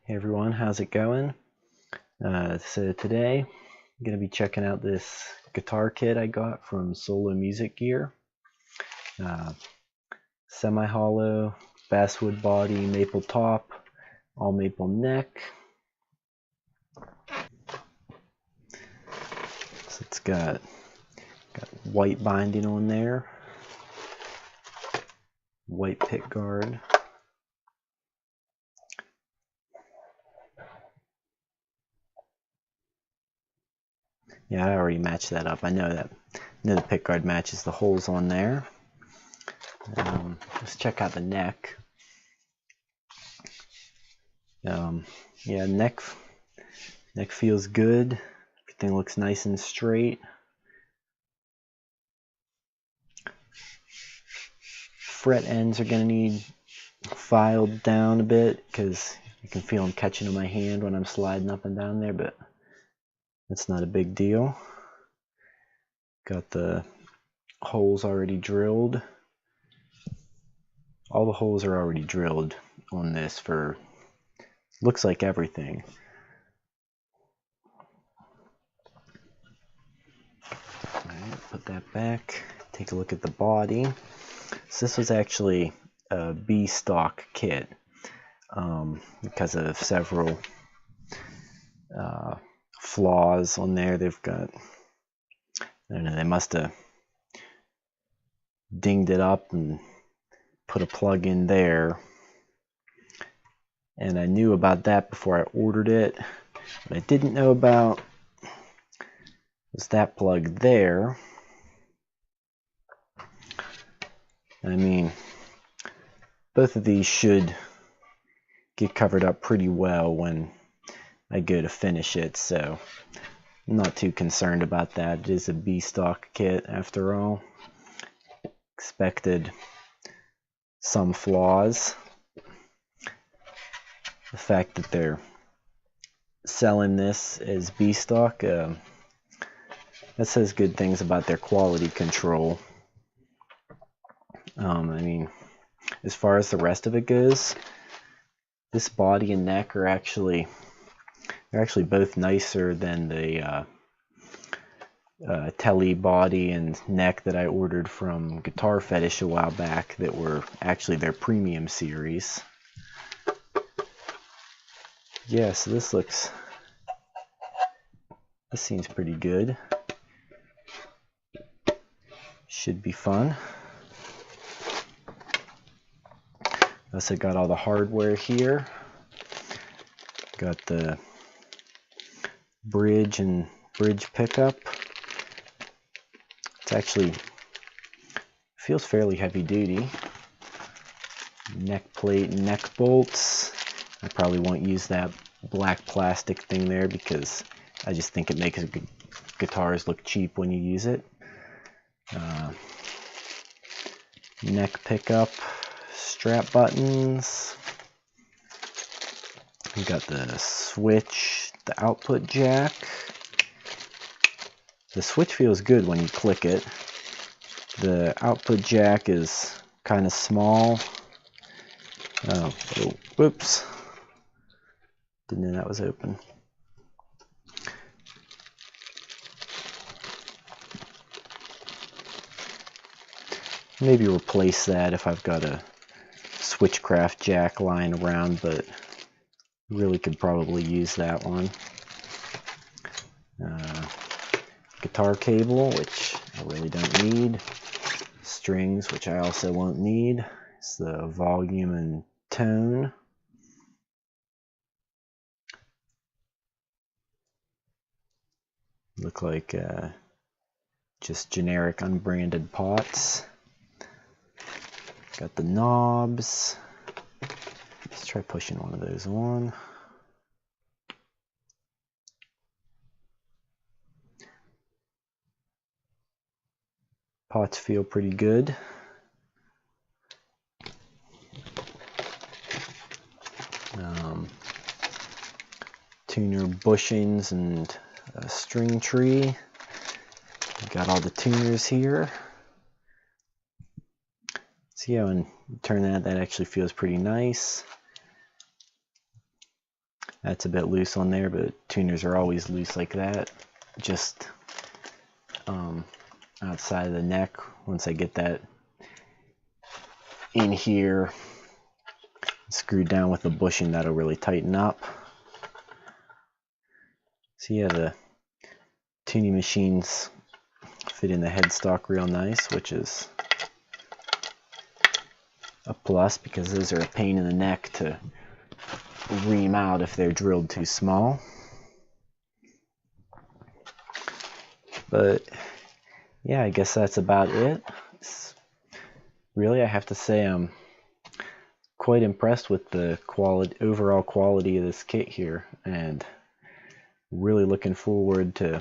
Hey everyone, how's it going? So today I'm going to be checking out this guitar kit I got from Solo Music Gear. Semi-hollow, basswood body, maple top, all maple neck. So it's got white binding on there, white pick guard. Yeah, I already matched that up. I know the pick guard matches the holes on there. Let's check out the neck. Yeah, neck feels good. Everything looks nice and straight. Fret ends are going to need filed down a bit because I can feel them catching in my hand when I'm sliding up and down there, but that's not a big deal. Got the holes already drilled. All the holes are already drilled on this for, looks like everything. Alright, put that back. Take a look at the body. So this was actually a B stock kit because of several flaws on there. They've got, I don't know, they must have dinged it up and put a plug in there, and I knew about that before I ordered it. What I didn't know about was that plug there. I mean, both of these should get covered up pretty well when I go to finish it, so I'm not too concerned about that. It is a B stock kit after all. Expected some flaws. The fact that they're selling this as B stock, that says good things about their quality control. I mean, as far as the rest of it goes, this body and neck are actually both nicer than the Telly body and neck that I ordered from Guitar Fetish a while back that were actually their premium series. Yeah, so this seems pretty good. Should be fun. Also got all the hardware here. Got the bridge and bridge pickup. It's actually feels fairly heavy duty. Neck plate and neck bolts. I probably won't use that black plastic thing there because I just think it makes guitars look cheap when you use it. Neck pickup, strap buttons. We got the switch, the output jack. The switch feels good when you click it. The output jack is kind of small. Oh, whoops. Didn't know that was open. Maybe replace that if I've got a Switchcraft jack lying around, but really could probably use that one. Guitar cable, which I really don't need. Strings, which I also won't need. It's the volume and tone. Look like just generic unbranded pots. Got the knobs. Let's try pushing one of those on. Pots feel pretty good. Tuner bushings and a string tree. Got all the tuners here. See how when you turn that actually feels pretty nice. That's a bit loose on there, but tuners are always loose like that. Just outside of the neck. Once I get that in here, screwed down with the bushing, that'll really tighten up. So yeah, the tuning machines fit in the headstock real nice, which is a plus because those are a pain in the neck to ream out if they're drilled too small. But yeah, I guess that's about it. Really, I have to say I'm quite impressed with the overall quality of this kit here, and really looking forward to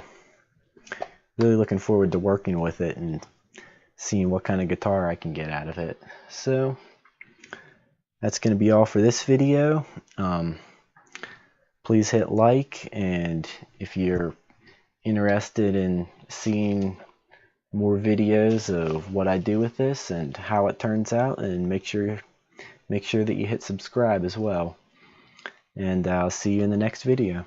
working with it and seeing what kind of guitar I can get out of it. So that's going to be all for this video. Please hit like, and if you're interested in seeing more videos of what I do with this and how it turns out, and make sure that you hit subscribe as well. And I'll see you in the next video.